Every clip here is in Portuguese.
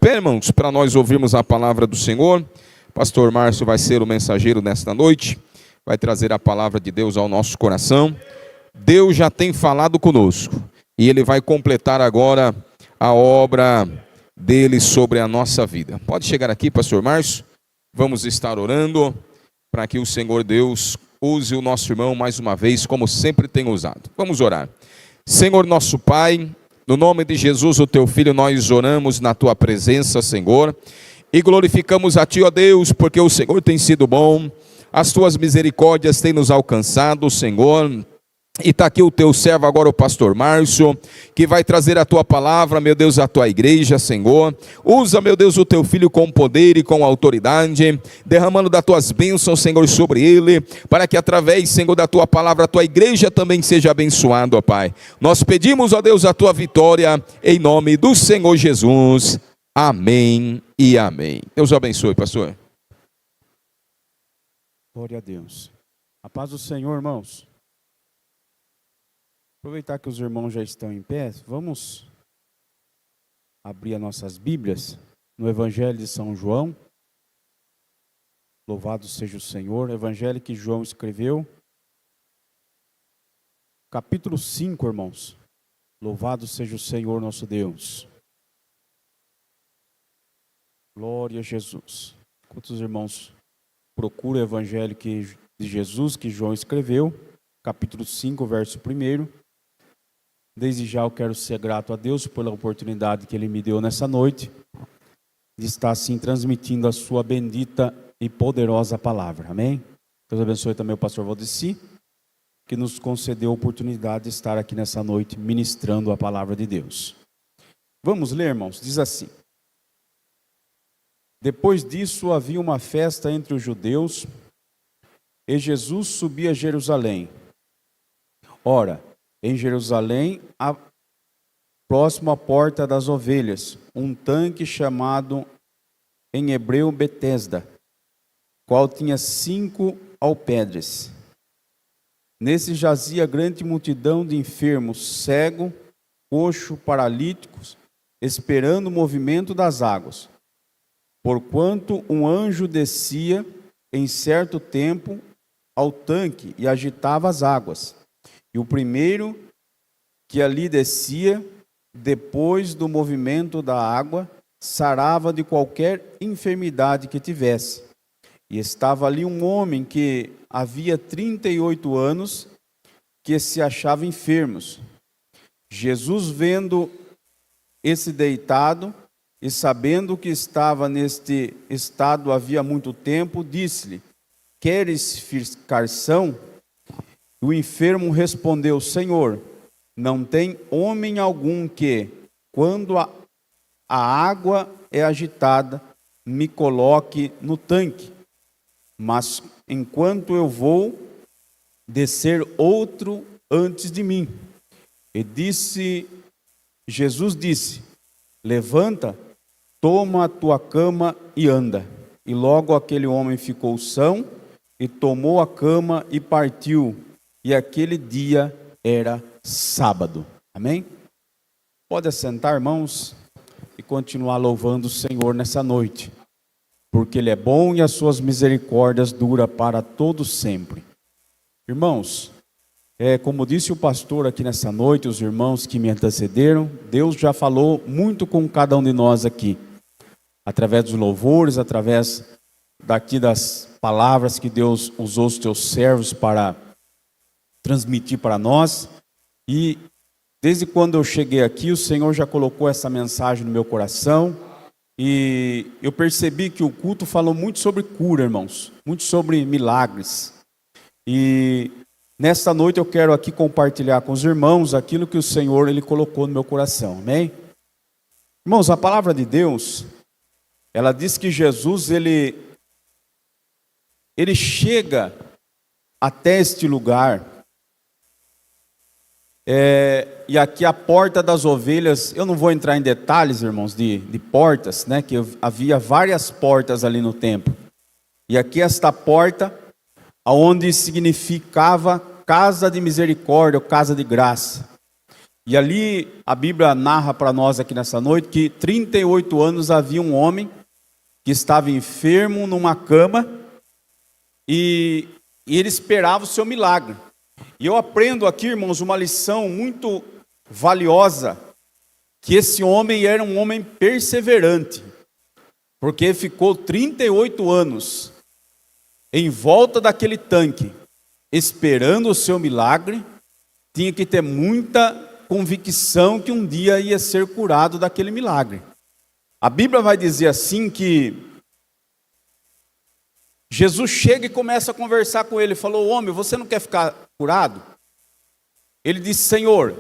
pé, irmãos, para nós ouvirmos a palavra do Senhor. Pastor Márcio vai ser o mensageiro nesta noite, vai trazer a palavra de Deus ao nosso coração. Deus já tem falado conosco e Ele vai completar agora a obra dele sobre a nossa vida. Pode chegar aqui, Pastor Márcio. Vamos estar orando para que o Senhor Deus use o nosso irmão mais uma vez, como sempre tem usado. Vamos orar. Senhor nosso Pai, no nome de Jesus, o Teu Filho, nós oramos na Tua presença, Senhor, e glorificamos a Ti, ó Deus, porque o Senhor tem sido bom, as Tuas misericórdias têm nos alcançado, Senhor. E está aqui o Teu servo agora, o pastor Márcio, que vai trazer a Tua palavra, meu Deus, à Tua igreja, Senhor. Usa, meu Deus, o Teu Filho com poder e com autoridade, derramando das Tuas bênçãos, Senhor, sobre ele, para que através, Senhor, da Tua palavra, a Tua igreja também seja abençoada, ó Pai. Nós pedimos, ó Deus, a Tua vitória, em nome do Senhor Jesus. Amém e amém. Deus o abençoe, pastor. Glória a Deus. A paz do Senhor, irmãos. Aproveitar que os irmãos já estão em pé, vamos abrir as nossas Bíblias no Evangelho de São João. Louvado seja o Senhor. Evangelho que João escreveu. Capítulo 5, irmãos. Louvado seja o Senhor nosso Deus. Glória a Jesus. Enquanto os irmãos procuram o Evangelho de Jesus que João escreveu, capítulo 5, verso 1. Desde já eu quero ser grato a Deus pela oportunidade que Ele me deu nessa noite, de estar assim transmitindo a sua bendita e poderosa palavra. Amém? Deus abençoe também o pastor Valdeci, que nos concedeu a oportunidade de estar aqui nessa noite ministrando a palavra de Deus. Vamos ler, irmãos? Diz assim: Depois disso havia uma festa entre os judeus, e Jesus subia a Jerusalém. Ora, em Jerusalém, próximo à porta das ovelhas, um tanque chamado em hebreu Betesda, qual tinha 5 alpedres. Nesse jazia grande multidão de enfermos, cego, coxo, paralíticos, esperando o movimento das águas. Porquanto um anjo descia em certo tempo ao tanque e agitava as águas. E o primeiro que ali descia, depois do movimento da água, sarava de qualquer enfermidade que tivesse. E estava ali um homem que havia 38 anos, que se achava enfermo. Jesus, vendo esse deitado, e sabendo que estava neste estado havia muito tempo, disse-lhe: Queres ficar são? O enfermo respondeu: Senhor, não tem homem algum que, quando a água é agitada, me coloque no tanque. Mas enquanto eu vou, descer outro antes de mim. E Jesus disse: Levanta, toma a tua cama e anda. E logo aquele homem ficou são, e tomou a cama e partiu. E aquele dia era sábado. Amém? Pode assentar, irmãos, e continuar louvando o Senhor nessa noite, porque Ele é bom e as suas misericórdias duram para todo sempre. Irmãos, como disse o pastor aqui nessa noite, os irmãos que me antecederam, Deus já falou muito com cada um de nós aqui, através dos louvores, através daqui das palavras que Deus usou os teus servos para transmitir para nós. E desde quando eu cheguei aqui, o Senhor já colocou essa mensagem no meu coração, e eu percebi que o culto falou muito sobre cura, irmãos, muito sobre milagres. E nesta noite eu quero aqui compartilhar com os irmãos aquilo que o Senhor Ele colocou no meu coração. Amém? Irmãos, a palavra de Deus, ela diz que Jesus, ele chega até este lugar. E aqui a porta das ovelhas, eu não vou entrar em detalhes, irmãos, de portas, né? Que havia várias portas ali no templo. E aqui esta porta, onde significava casa de misericórdia, ou casa de graça. E ali a Bíblia narra para nós aqui nessa noite que 38 anos havia um homem que estava enfermo numa cama e ele esperava o seu milagre. E eu aprendo aqui, irmãos, uma lição muito valiosa, que esse homem era um homem perseverante, porque ficou 38 anos em volta daquele tanque, esperando o seu milagre. Tinha que ter muita convicção que um dia ia ser curado daquele milagre. A Bíblia vai dizer assim que Jesus chega e começa a conversar com ele. Falou: homem, você não quer ficar curado? Ele disse: Senhor,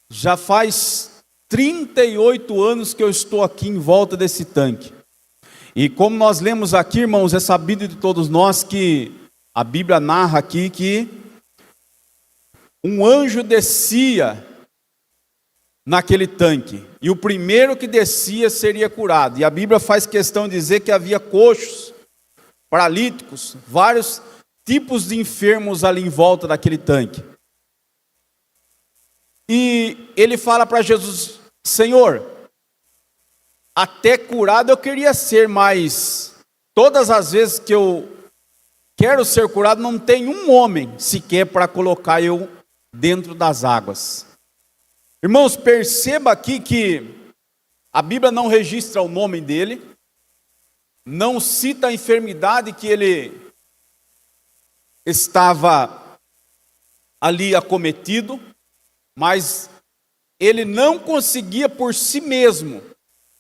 já faz 38 anos que eu estou aqui em volta desse tanque. E como nós lemos aqui, irmãos, é sabido de todos nós que a Bíblia narra aqui que um anjo descia naquele tanque, e o primeiro que descia seria curado. E a Bíblia faz questão de dizer que havia coxos, paralíticos, vários tipos de enfermos ali em volta daquele tanque. E ele fala para Jesus: Senhor, até curado eu queria ser, mas todas as vezes que eu quero ser curado, não tem um homem sequer para colocar eu dentro das águas. Irmãos, perceba aqui que a Bíblia não registra o nome dele, não cita a enfermidade que ele estava ali acometido, mas ele não conseguia por si mesmo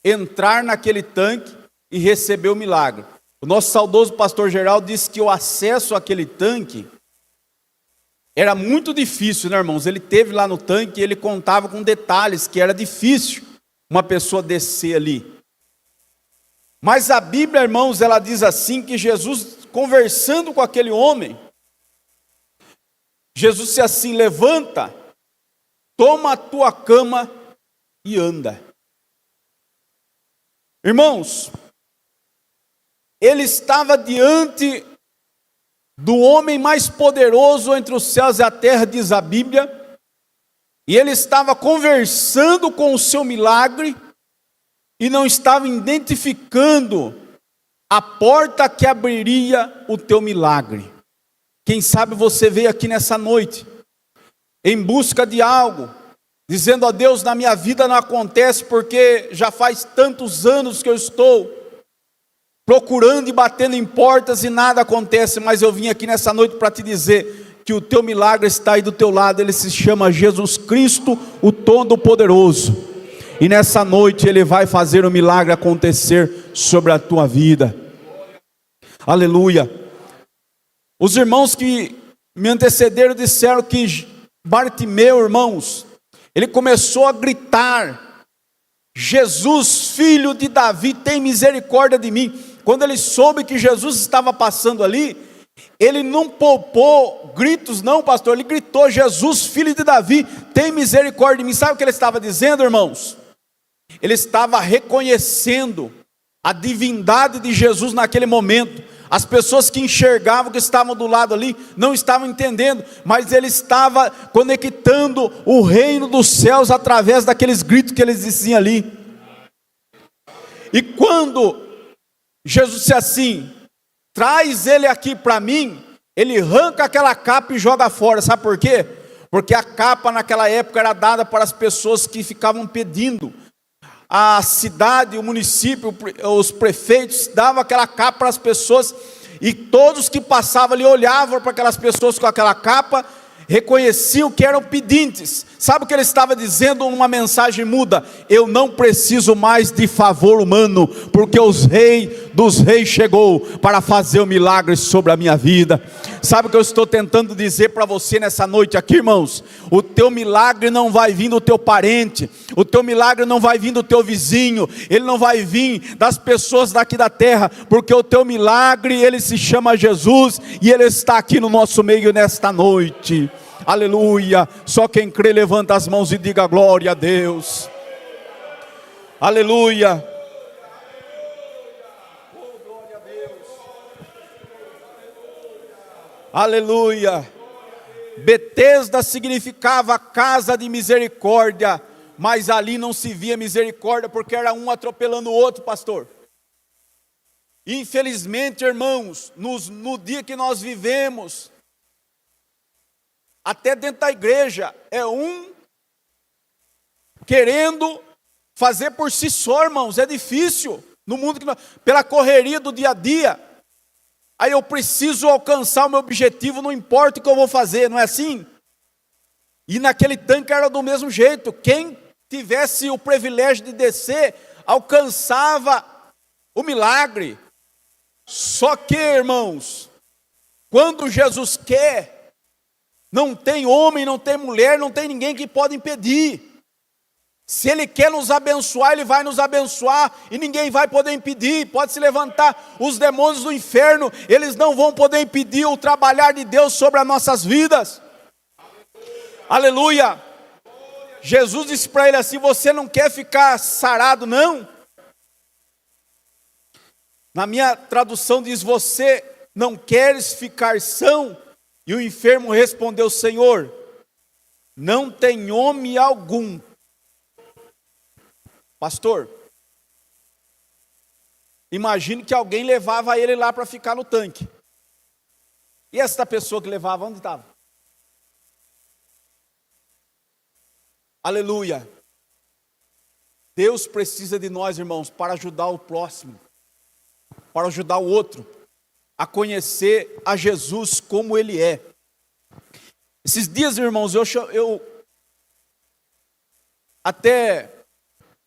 entrar naquele tanque e receber o milagre. O nosso saudoso pastor Geraldo disse que o acesso àquele tanque era muito difícil, né, irmãos? Ele teve lá no tanque e ele contava com detalhes que era difícil uma pessoa descer ali. Mas a Bíblia, irmãos, ela diz assim que Jesus, conversando com aquele homem, Jesus disse assim: levanta, toma a tua cama e anda. Irmãos, ele estava diante do homem mais poderoso entre os céus e a terra, diz a Bíblia, e ele estava conversando com o seu milagre, e não estava identificando a porta que abriria o teu milagre. Quem sabe você veio aqui nessa noite, em busca de algo, dizendo: a Deus, na minha vida não acontece, porque já faz tantos anos que eu estou procurando e batendo em portas e nada acontece. Mas eu vim aqui nessa noite para te dizer que o teu milagre está aí do teu lado. Ele se chama Jesus Cristo, o Todo-Poderoso, e nessa noite Ele vai fazer o milagre acontecer sobre a tua vida. Aleluia. Os irmãos que me antecederam disseram que Bartimeu, irmãos, ele começou a gritar: Jesus, filho de Davi, tem misericórdia de mim. Quando ele soube que Jesus estava passando ali, ele não poupou gritos não, pastor. Ele gritou: Jesus, filho de Davi, tem misericórdia de mim. Sabe o que ele estava dizendo, irmãos? Ele estava reconhecendo a divindade de Jesus naquele momento. As pessoas que enxergavam, que estavam do lado ali, não estavam entendendo, mas ele estava conectando o reino dos céus através daqueles gritos que eles diziam ali. E quando Jesus disse assim: traz ele aqui para mim, ele arranca aquela capa e joga fora. Sabe por quê? Porque a capa naquela época era dada para as pessoas que ficavam pedindo. A cidade, o município, os prefeitos davam aquela capa para as pessoas, e todos que passavam ali olhavam para aquelas pessoas com aquela capa, reconheciam que eram pedintes. Sabe o que ele estava dizendo? Uma mensagem muda: eu não preciso mais de favor humano, porque os reis dos reis chegou para fazer o milagre sobre a minha vida. Sabe o que eu estou tentando dizer para você nessa noite aqui, irmãos? O teu milagre não vai vir do teu parente, o teu milagre não vai vir do teu vizinho, ele não vai vir das pessoas daqui da terra, porque o teu milagre, ele se chama Jesus, e ele está aqui no nosso meio nesta noite. Aleluia. Só quem crê levanta as mãos e diga glória a Deus. Aleluia. Aleluia. Betesda significava casa de misericórdia, mas ali não se via misericórdia, porque era um atropelando o outro, pastor. Infelizmente, irmãos, no dia que nós vivemos, até dentro da igreja, é um querendo fazer por si só, irmãos, é difícil, no mundo que nós, pela correria do dia a dia. Aí eu preciso alcançar o meu objetivo, não importa o que eu vou fazer, não é assim? E naquele tanque era do mesmo jeito, quem tivesse o privilégio de descer, alcançava o milagre. Só que, irmãos, quando Jesus quer, não tem homem, não tem mulher, não tem ninguém que pode impedir. Se Ele quer nos abençoar, Ele vai nos abençoar, e ninguém vai poder impedir. Pode se levantar os demônios do inferno, eles não vão poder impedir o trabalhar de Deus sobre as nossas vidas. Aleluia! Jesus disse para ele assim: você não quer ficar sarado, não? Na minha tradução diz: você não queres ficar são? E o enfermo respondeu: Senhor, não tem homem algum. Pastor, imagine que alguém levava ele lá para ficar no tanque. E essa pessoa que levava, onde estava? Aleluia. Deus precisa de nós, irmãos, para ajudar o próximo, para ajudar o outro a conhecer a Jesus como Ele é. Esses dias, irmãos, eu até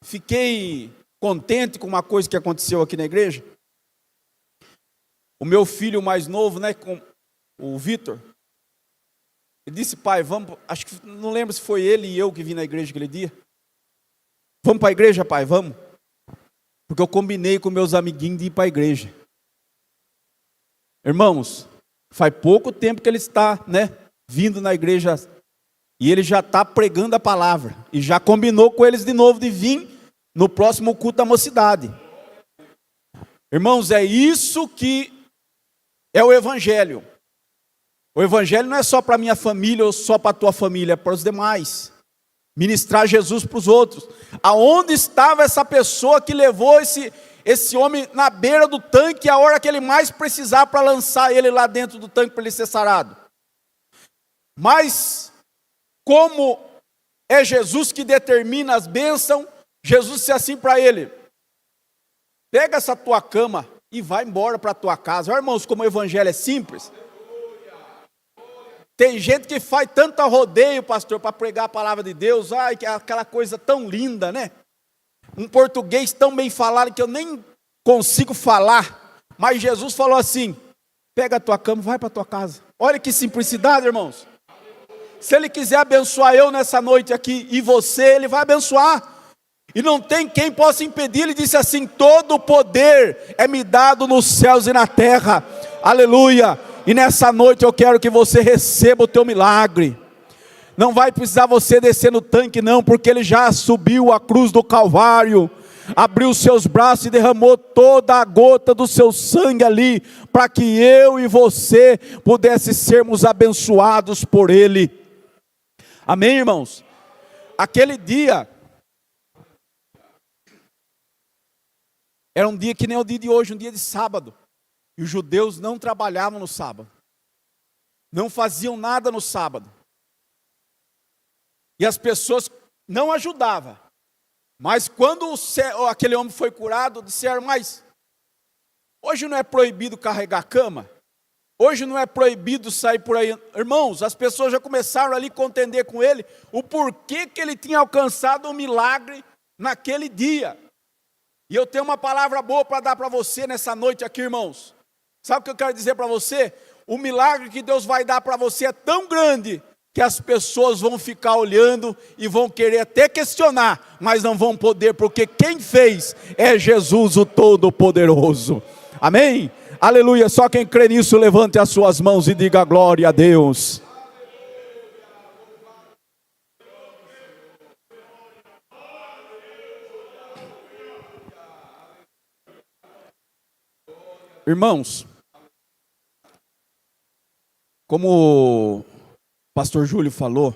fiquei contente com uma coisa que aconteceu aqui na igreja. O meu filho mais novo, né, com o Vitor, ele disse: pai, vamos, acho que não lembro se foi ele e eu que vim na igreja aquele dia. Vamos para a igreja, pai, vamos. Porque eu combinei com meus amiguinhos de ir para a igreja. Irmãos, faz pouco tempo que ele está, né, vindo na igreja, e ele já está pregando a palavra, e já combinou com eles de novo de vir no próximo culto da mocidade. Irmãos, é isso que é o evangelho. O evangelho não é só para a minha família ou só para a tua família, é para os demais. Ministrar Jesus para os outros. Aonde estava essa pessoa que levou esse homem na beira do tanque a hora que ele mais precisar para lançar ele lá dentro do tanque para ele ser sarado? Mas, como é Jesus que determina as bênçãos, Jesus disse assim para ele: pega essa tua cama e vai embora para a tua casa. Olha, irmãos, como o evangelho é simples. Tem gente que faz tanto rodeio, pastor, para pregar a palavra de Deus. Ai, que é aquela coisa tão linda, né? Um português tão bem falado que eu nem consigo falar. Mas Jesus falou assim: pega a tua cama e vai para a tua casa. Olha que simplicidade, irmãos. Se Ele quiser abençoar eu nessa noite aqui e você, Ele vai abençoar. E não tem quem possa impedir. Ele disse assim: todo o poder é me dado nos céus e na terra. Aleluia. E nessa noite eu quero que você receba o teu milagre. Não vai precisar você descer no tanque não, porque Ele já subiu a cruz do Calvário, abriu os seus braços e derramou toda a gota do seu sangue ali, para que eu e você pudesse sermos abençoados por Ele. Amém, irmãos? Aquele dia era um dia que nem o dia de hoje, um dia de sábado. E os judeus não trabalhavam no sábado. Não faziam nada no sábado. E as pessoas não ajudavam. Mas quando aquele homem foi curado, disseram: mas hoje não é proibido carregar cama? Hoje não é proibido sair por aí? Irmãos, as pessoas já começaram ali a contender com ele o porquê que ele tinha alcançado um milagre naquele dia. E eu tenho uma palavra boa para dar para você nessa noite aqui, irmãos. Sabe o que eu quero dizer para você? O milagre que Deus vai dar para você é tão grande que as pessoas vão ficar olhando e vão querer até questionar, mas não vão poder, porque quem fez é Jesus, o Todo-Poderoso. Amém? Aleluia. Só quem crê nisso, levante as suas mãos e diga glória a Deus. Irmãos, como pastor Júlio falou,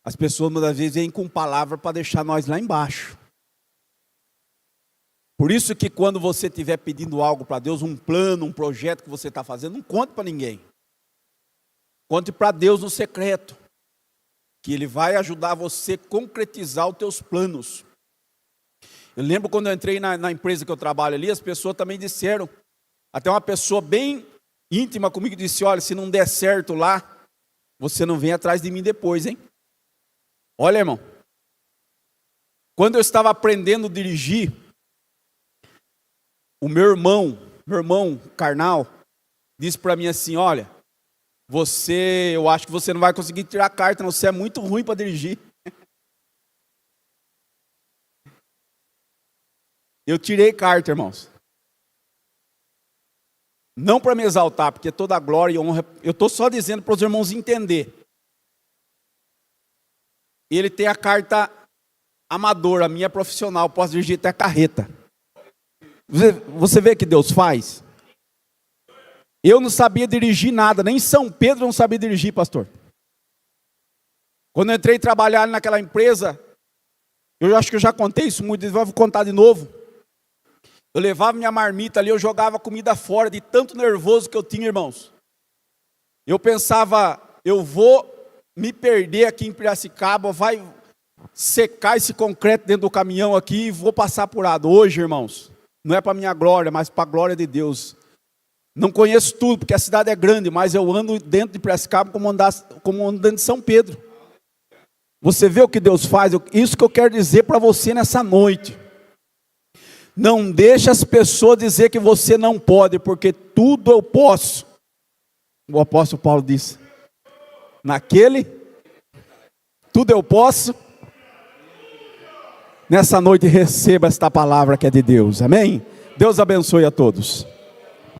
as pessoas muitas vezes vêm com palavra para deixar nós lá embaixo. Por isso que quando você estiver pedindo algo para Deus, um plano, um projeto que você está fazendo, não conte para ninguém. Conte para Deus no secreto, que Ele vai ajudar você a concretizar os teus planos. Eu lembro quando eu entrei na empresa que eu trabalho ali, as pessoas também disseram, até uma pessoa bem íntima comigo disse, olha, se não der certo lá, você não vem atrás de mim depois, hein? Olha, irmão, quando eu estava aprendendo a dirigir, o meu irmão carnal, disse para mim assim, olha, eu acho que você não vai conseguir tirar a carta, não, você é muito ruim para dirigir. Eu tirei carta, irmãos. Não para me exaltar, porque toda a glória e honra, eu estou só dizendo para os irmãos entender. Ele tem a carta amadora, a minha profissional, posso dirigir até a carreta. Você vê que Deus faz? Eu não sabia dirigir nada, nem São Pedro não sabia dirigir, pastor. Quando eu entrei trabalhar naquela empresa, eu acho que eu já contei isso muito, vou contar de novo. Eu levava minha marmita ali, eu jogava comida fora, de tanto nervoso que eu tinha, irmãos. Eu pensava, eu vou me perder aqui em Piracicaba, vai secar esse concreto dentro do caminhão aqui e vou passar apurado. Hoje, irmãos, não é para minha glória, mas para a glória de Deus. Não conheço tudo, porque a cidade é grande, mas eu ando dentro de Piracicaba como ando dentro de São Pedro. Você vê o que Deus faz? Isso que eu quero dizer para você nessa noite. Não deixe as pessoas dizer que você não pode, porque tudo eu posso. O apóstolo Paulo disse, tudo eu posso. Nessa noite receba esta palavra que é de Deus, amém? Deus abençoe a todos.